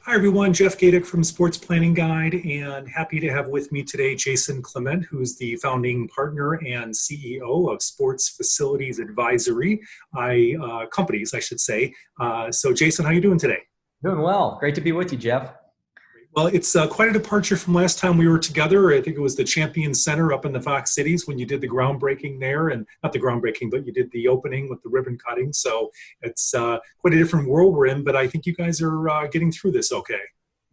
Hi, everyone. Jeff Gayduk from Sports Planning Guide, and happy to have with me today Jason Clement, who's the founding partner and CEO of Sports Facilities Advisory, companies, I should say. So, Jason, how are you doing today? Doing well. Great to be with you, Jeff. Well, it's quite a departure from last time we were together. I think it was the Champion Center up in the Fox Cities when you did the groundbreaking there, and not the groundbreaking, but you did the opening with the ribbon cutting. So it's quite a different world we're in, but I think you guys are getting through this okay.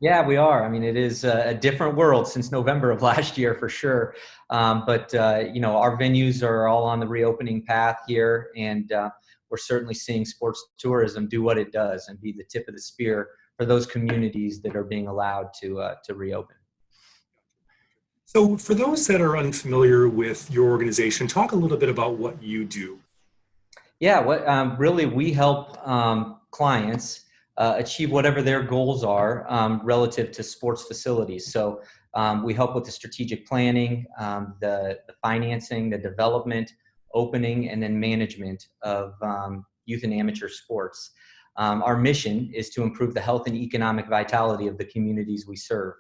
Yeah, we are. I mean, it is a different world since November of last year for sure. But our venues are all on the reopening path here, and we're certainly seeing sports tourism do what it does and be the tip of the spear for those communities that are being allowed to reopen. So for those that are unfamiliar with your organization, talk a little bit about what you do. Yeah, what really we help clients achieve whatever their goals are relative to sports facilities. So we help with the strategic planning, the financing, the development, opening, and then management of youth and amateur sports. Our mission is to improve the health and economic vitality of the communities we serve.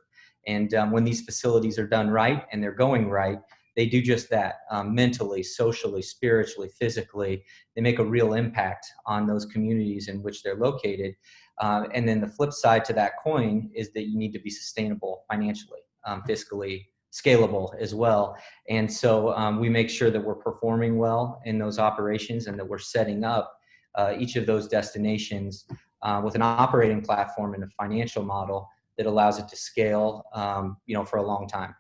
And when these facilities are done right and they're going right, they do just that, mentally, socially, spiritually, physically. They make a real impact on those communities in which they're located. And then the flip side to that coin is that you need to be sustainable financially, fiscally, scalable as well. And so we make sure that we're performing well in those operations and that we're setting up each of those destinations with an operating platform and a financial model that allows it to scale, for a long time.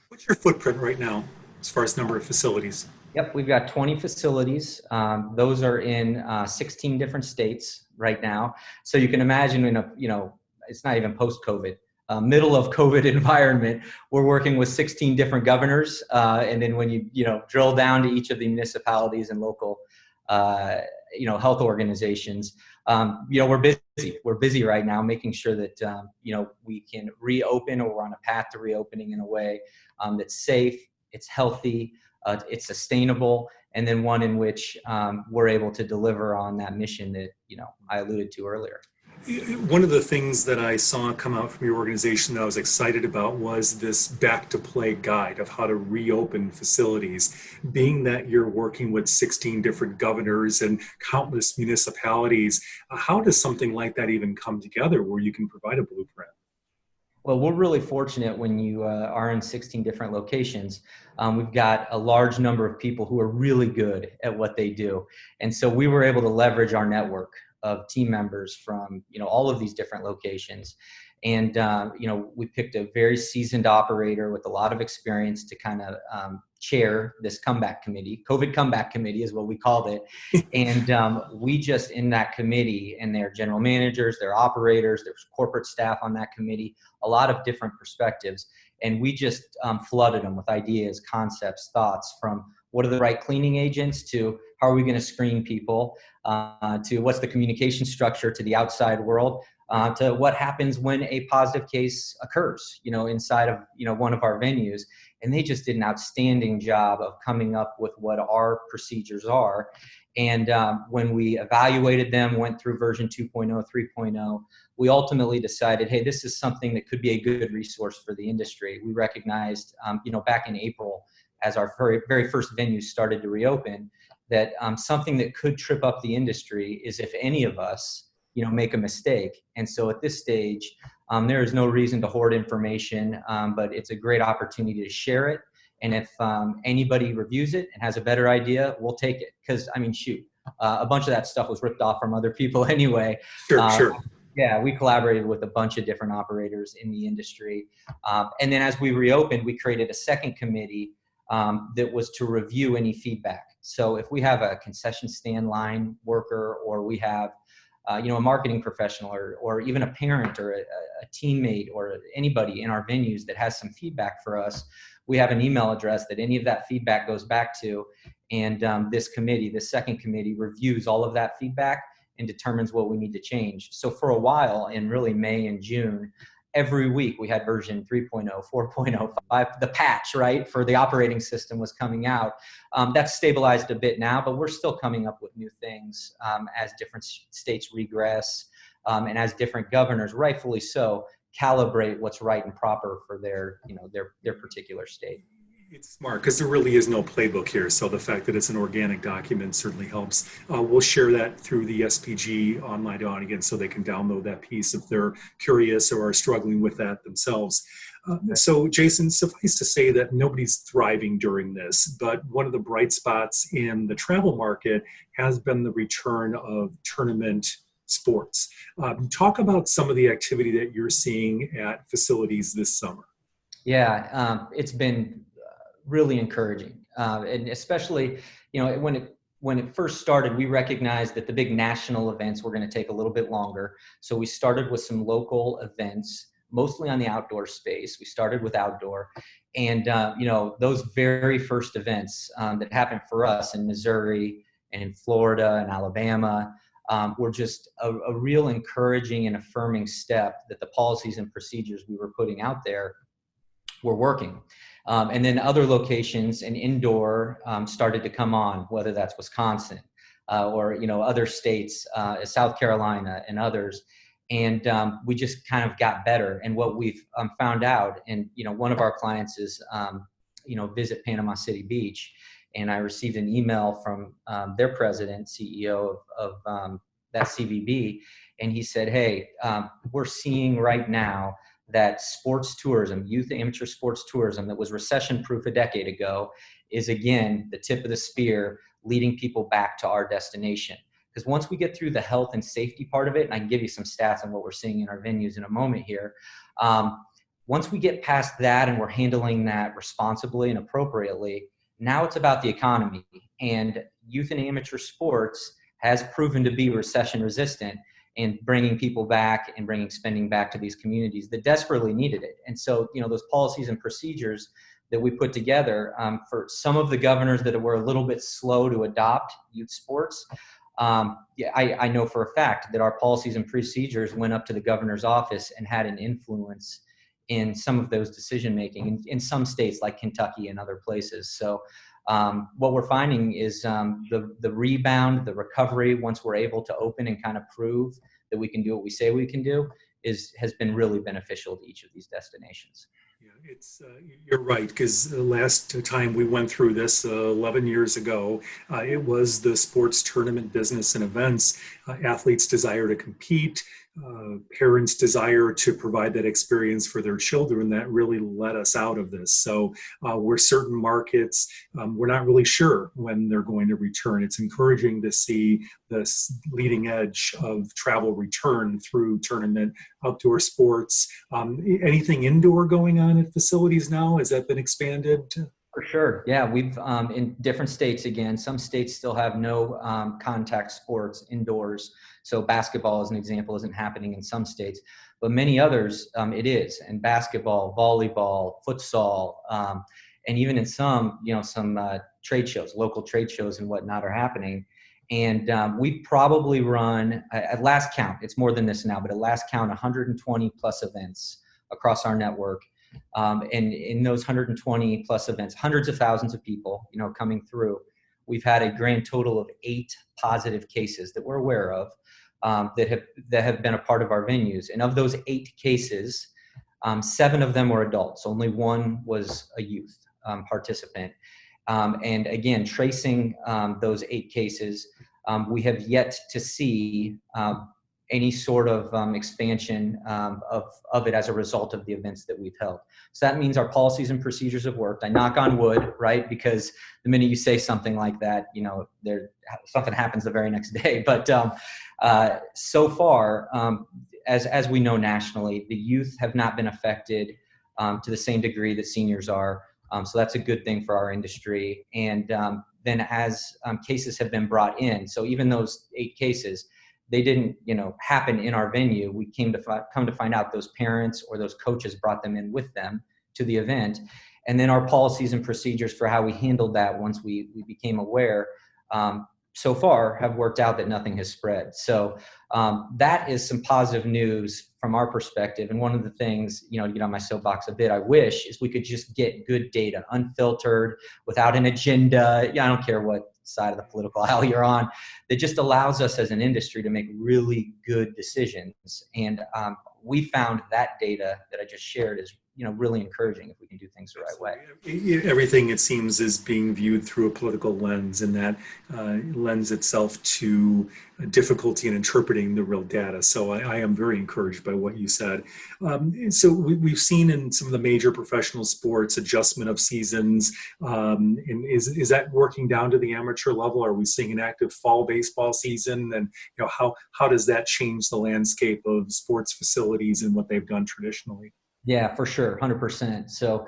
What's your footprint right now as far as number of facilities? Yep, we've got 20 facilities. Those are in 16 different states right now. So you can imagine it's not even post-COVID, middle of COVID environment, we're working with 16 different governors. And then when you drill down to each of the municipalities and local health organizations, we're busy. We're busy right now making sure that, we can reopen, or we're on a path to reopening in a way that's safe, it's healthy, it's sustainable, and then one in which we're able to deliver on that mission that, I alluded to earlier. One of the things that I saw come out from your organization that I was excited about was this back to play guide of how to reopen facilities. Being that you're working with 16 different governors and countless municipalities, how does something like that even come together where you can provide a blueprint? Well, we're really fortunate when you are in 16 different locations. We've got a large number of people who are really good at what they do. And so we were able to leverage our network of team members from, all of these different locations. And, we picked a very seasoned operator with a lot of experience to kind of chair this comeback committee. COVID comeback committee is what we called it. And we just, in that committee, and their general managers, their operators, there's corporate staff on that committee, a lot of different perspectives. And we just flooded them with ideas, concepts, thoughts, from what are the right cleaning agents to how are we going to screen people, to what's the communication structure to the outside world, to what happens when a positive case occurs, inside of, one of our venues. And they just did an outstanding job of coming up with what our procedures are. And when we evaluated them, went through version 2.0, 3.0, we ultimately decided, hey, this is something that could be a good resource for the industry. We recognized, back in April, as our very, very first venue started to reopen, that something that could trip up the industry is if any of us, make a mistake. And so at this stage, there is no reason to hoard information, but it's a great opportunity to share it. And if anybody reviews it and has a better idea, we'll take it. Because, a bunch of that stuff was ripped off from other people anyway. Sure. Yeah, we collaborated with a bunch of different operators in the industry. And then as we reopened, we created a second committee that was to review any feedback. So if we have a concession stand line worker, or we have a marketing professional, or even a parent, or a teammate, or anybody in our venues that has some feedback for us, we have an email address that any of that feedback goes back to. And this second committee, reviews all of that feedback and determines what we need to change. So for a while, in really May and June, every week we had version 3.0, 4.0, 5, the patch, right, for the operating system was coming out. That's stabilized a bit now, but we're still coming up with new things as different states regress, and as different governors, rightfully so, calibrate what's right and proper for their, their particular state. It's smart because there really is no playbook here. So the fact that it's an organic document certainly helps. We'll share that through the SPG online audience so they can download that piece if they're curious or are struggling with that themselves. So Jason, suffice to say that nobody's thriving during this, but one of the bright spots in the travel market has been the return of tournament sports. Talk about some of the activity that you're seeing at facilities this summer. Yeah, it's been really encouraging, and especially when it first started, we recognized that the big national events were going to take a little bit longer. So we started with some local events, mostly on the outdoor space. We started with outdoor, and those very first events that happened for us in Missouri and in Florida and Alabama were just a real encouraging and affirming step that the policies and procedures we were putting out there were working. And then other locations and indoor started to come on, whether that's Wisconsin or other states, South Carolina and others. And we just kind of got better. And what we've found out, and one of our clients is Visit Panama City Beach, and I received an email from their president, CEO of that CVB, and he said, "Hey, we're seeing right now that sports tourism, youth amateur sports tourism that was recession-proof a decade ago is again the tip of the spear leading people back to our destination." Because once we get through the health and safety part of it, and I can give you some stats on what we're seeing in our venues in a moment here, once we get past that and we're handling that responsibly and appropriately, now it's about the economy. And youth and amateur sports has proven to be recession resistant and bringing people back and bringing spending back to these communities that desperately needed it. And so, those policies and procedures that we put together for some of the governors that were a little bit slow to adopt youth sports, I know for a fact that our policies and procedures went up to the governor's office and had an influence in some of those decision making in some states like Kentucky and other places. So what we're finding is the rebound, the recovery, once we're able to open and kind of prove that we can do what we say we can do, has been really beneficial to each of these destinations. Yeah, it's you're right, because the last time we went through this 11 years ago, it was the sports tournament business and events, athletes' desire to compete, parents' desire to provide that experience for their children that really led us out of this. So where certain markets, we're not really sure when they're going to return. It's encouraging to see this leading edge of travel return through tournament, outdoor sports. Anything indoor going on at facilities now? Has that been expanded? For sure. Yeah, we've in different states, again, some states still have no contact sports indoors. So basketball, as an example, isn't happening in some states, but many others it is. And basketball, volleyball, futsal, and even in some, some trade shows, local trade shows and whatnot are happening. And we've probably run, at last count, it's more than this now, but at last count, 120 plus events across our network. And in those 120 plus events, hundreds of thousands of people, coming through, we've had a grand total of 8 positive cases that we're aware of that have been a part of our venues. And of those 8 cases, 7 of them were adults. Only 1 was a youth participant. And again, tracing those 8 cases, we have yet to see any sort of expansion of it as a result of the events that we've held. So that means our policies and procedures have worked. I knock on wood, right? Because the minute you say something like that, something happens the very next day. But so far, as we know nationally, the youth have not been affected to the same degree that seniors are. So that's a good thing for our industry. And then as cases have been brought in, so even those 8 cases, they didn't, happen in our venue. We come to find out those parents or those coaches brought them in with them to the event. And then our policies and procedures for how we handled that once we became aware, so far have worked out that nothing has spread. So that is some positive news from our perspective. And one of the things, to get on my soapbox a bit, I wish is we could just get good data, unfiltered, without an agenda. I don't care what side of the political aisle you're on, that just allows us as an industry to make really good decisions. And we found that data that I just shared is, really encouraging if we can do things the right way. Everything, it seems, is being viewed through a political lens, and that lends itself to a difficulty in interpreting the real data. So I am very encouraged by what you said. So we've seen in some of the major professional sports adjustment of seasons. And is that working down to the amateur level? Are we seeing an active fall baseball season? And how does that change the landscape of sports facilities and what they've done traditionally? Yeah, for sure, 100%. So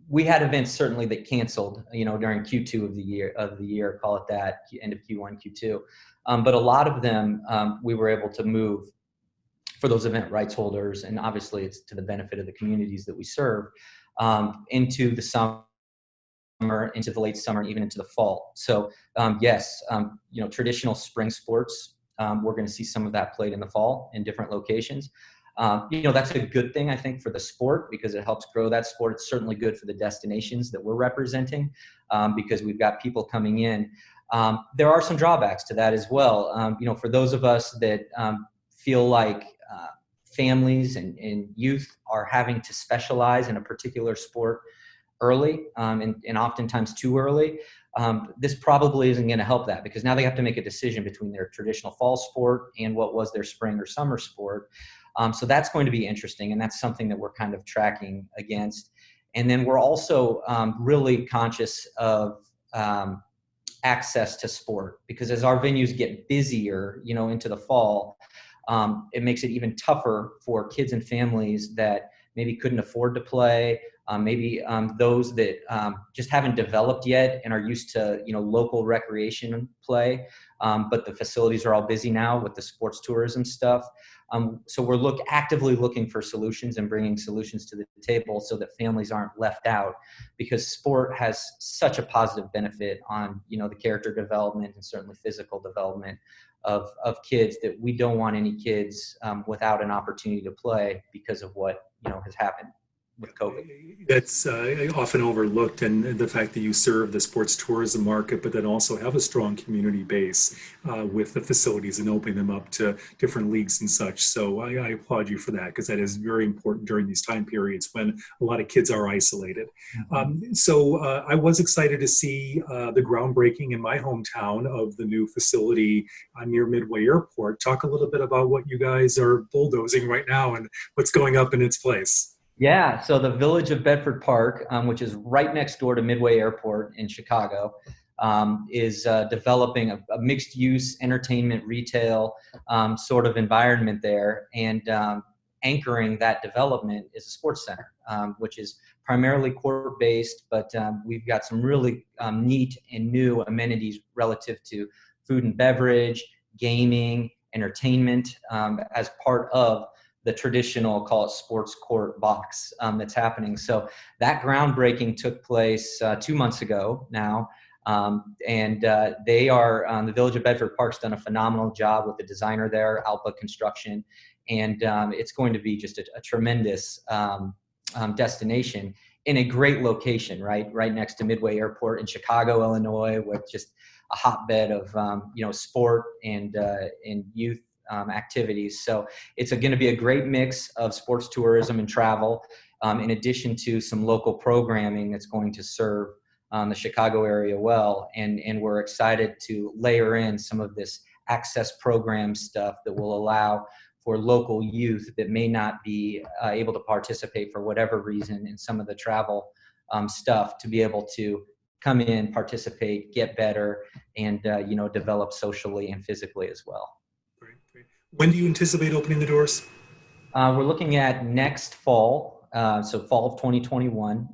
we had events certainly that canceled, during Q2 of the year, call it that, end of Q1, Q2. But a lot of them we were able to move for those event rights holders, and obviously it's to the benefit of the communities that we serve, into the summer, into the late summer, and even into the fall. So yes, traditional spring sports, we're going to see some of that played in the fall in different locations. That's a good thing, I think, for the sport because it helps grow that sport. It's certainly good for the destinations that we're representing because we've got people coming in. There are some drawbacks to that as well. For those of us that feel like families and youth are having to specialize in a particular sport early and oftentimes too early, this probably isn't going to help that because now they have to make a decision between their traditional fall sport and what was their spring or summer sport. So that's going to be interesting, and that's something that we're kind of tracking against. And then we're also really conscious of access to sport because as our venues get busier, into the fall, it makes it even tougher for kids and families that maybe couldn't afford to play, maybe those that just haven't developed yet and are used to, local recreation play, but the facilities are all busy now with the sports tourism stuff. So we're actively looking for solutions and bringing solutions to the table so that families aren't left out because sport has such a positive benefit on, the character development and certainly physical development of kids that we don't want any kids without an opportunity to play because of what, has happened with COVID. That's often overlooked, and the fact that you serve the sports tourism market, but then also have a strong community base with the facilities and opening them up to different leagues and such. So I applaud you for that because that is very important during these time periods when a lot of kids are isolated. So I was excited to see the groundbreaking in my hometown of the new facility near Midway Airport. Talk a little bit about what you guys are bulldozing right now and what's going up in its place. Yeah, so the village of Bedford Park, which is right next door to Midway Airport in Chicago, is developing a mixed-use entertainment retail sort of environment there. And anchoring that development is a sports center, which is primarily court-based, but we've got some really neat and new amenities relative to food and beverage, gaming, entertainment as part of the traditional, call it sports court box that's happening. So that groundbreaking took place 2 months ago now. And they are, the Village of Bedford Park's done a phenomenal job with the designer there, Alpha Construction. And it's going to be just a tremendous destination in a great location, right next to Midway Airport in Chicago, Illinois, with just a hotbed of, sport and youth activities. So it's going to be a great mix of sports tourism and travel, in addition to some local programming that's going to serve the Chicago area well. And we're excited to layer in some of this access program stuff that will allow for local youth that may not be able to participate for whatever reason in some of the travel stuff to be able to come in, participate, get better, and develop socially and physically as well. Great, great. When do you anticipate opening the doors? We're looking at next fall, so fall of 2021.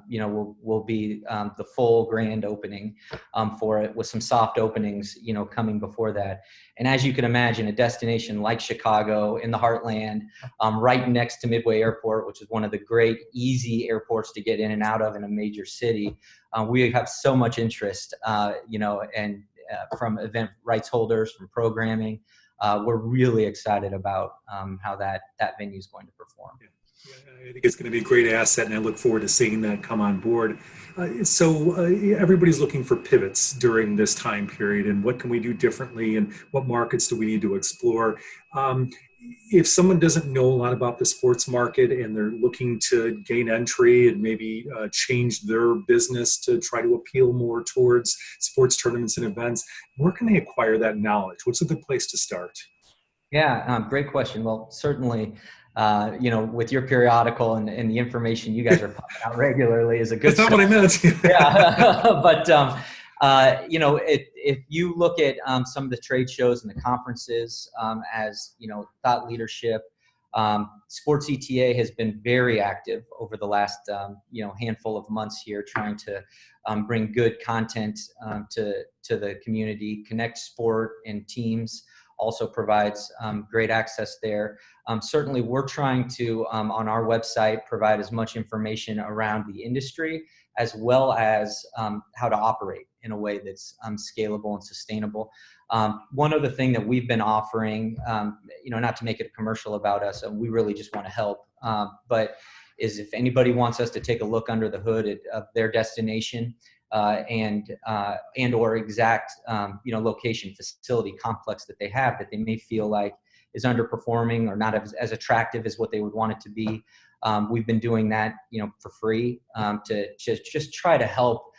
Will be the full grand opening for it, with some soft openings, coming before that. And as you can imagine, a destination like Chicago in the heartland, right next to Midway Airport, which is one of the great, easy airports to get in and out of in a major city, we have so much interest, and from event rights holders, from programming. We're really excited about how that venue is going to perform. Yeah, I think it's going to be a great asset, and I look forward to seeing that come on board. Everybody's looking for pivots during this time period, and what can we do differently, and what markets do we need to explore? Um, if someone doesn't know a lot about the sports market and they're looking to gain entry and maybe change their business to try to appeal more towards sports tournaments and events, where can they acquire that knowledge? What's a good place to start? Yeah, great question. Well, certainly, with your periodical and the information you guys are pumping out regularly is a good That's not what I start. meant. Yeah, but if you look at some of the trade shows and the conferences, as thought leadership, Sports ETA has been very active over the last handful of months here, trying to bring good content to the community. Connect Sport and Teams also provides great access there. Certainly, we're trying to, on our website, provide as much information around the industry as well as how to operate in a way that's scalable and sustainable. One other thing that we've been offering, not to make it a commercial about us, we really just want to help, but is if anybody wants us to take a look under the hood of their destination, and or exact location, facility, complex that they have that they may feel like is underperforming or not as attractive as what they would want it to be. We've been doing that for free, to just try to help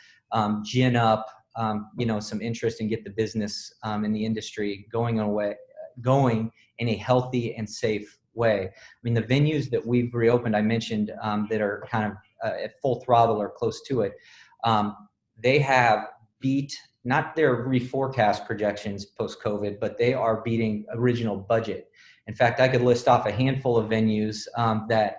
gin up some interest and get the business in the industry going in a healthy and safe way. I mean, the venues that we've reopened, I mentioned, that are kind of at full throttle or close to it, they have beat not their reforecast projections post-COVID, but they are beating original budget. In fact, I could list off a handful of venues that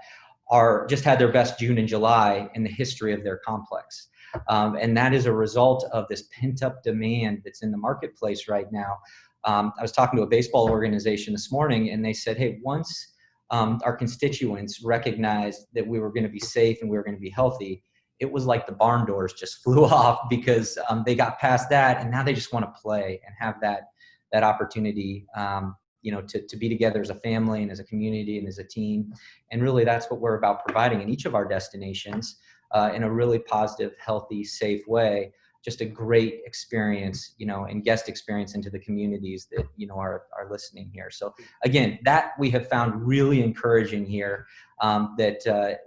are just had their best June and July in the history of their complex. And that is a result of this pent-up demand that's in the marketplace right now. I was talking to a baseball organization this morning, and they said, hey, once our constituents recognized that we were going to be safe and we were going to be healthy, it was like the barn doors just flew off, because they got past that, and now they just want to play and have that opportunity, to be together as a family and as a community and as a team. And really, that's what we're about providing in each of our destinations, in a really positive, healthy, safe way. Just a great experience, and guest experience into the communities that are listening here. So again, that we have found really encouraging here, that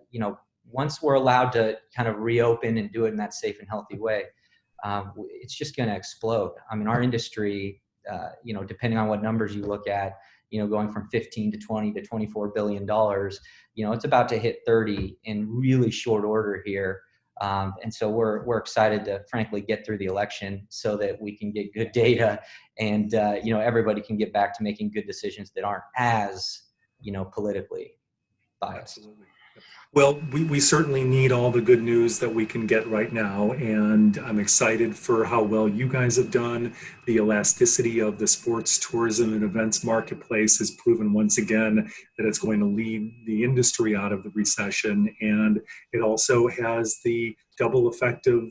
once we're allowed to kind of reopen and do it in that safe and healthy way, it's just going to explode. I mean, our industry, depending on what numbers you look at, going from 15 to 20 to $24 billion, it's about to hit 30 in really short order here. And so we're excited to frankly get through the election so that we can get good data, and, everybody can get back to making good decisions that aren't as, politically biased. Absolutely. Well, we certainly need all the good news that we can get right now, and I'm excited for how well you guys have done. The elasticity of the sports, tourism, and events marketplace has proven once again that it's going to lead the industry out of the recession, and it also has the double effect of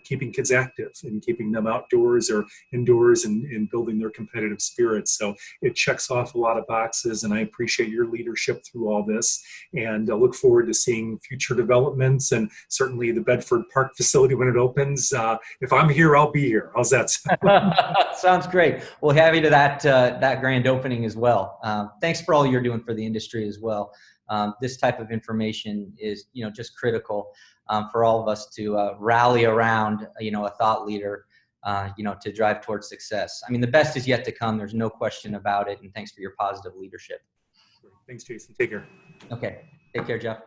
keeping kids active and keeping them outdoors or indoors, and building their competitive spirit. So it checks off a lot of boxes, and I appreciate your leadership through all this, and I look forward to seeing future developments, and certainly the Bedford Park facility when it opens. If I'm here, I'll be here. How's that sound? Sounds great. Well, happy to that grand opening as well. Thanks for all you're doing for the industry as well. This type of information is, just critical for all of us to rally around, a thought leader, to drive towards success. I mean, the best is yet to come. There's no question about it. And thanks for your positive leadership. Thanks, Jason. Take care. Okay. Take care, Jeff.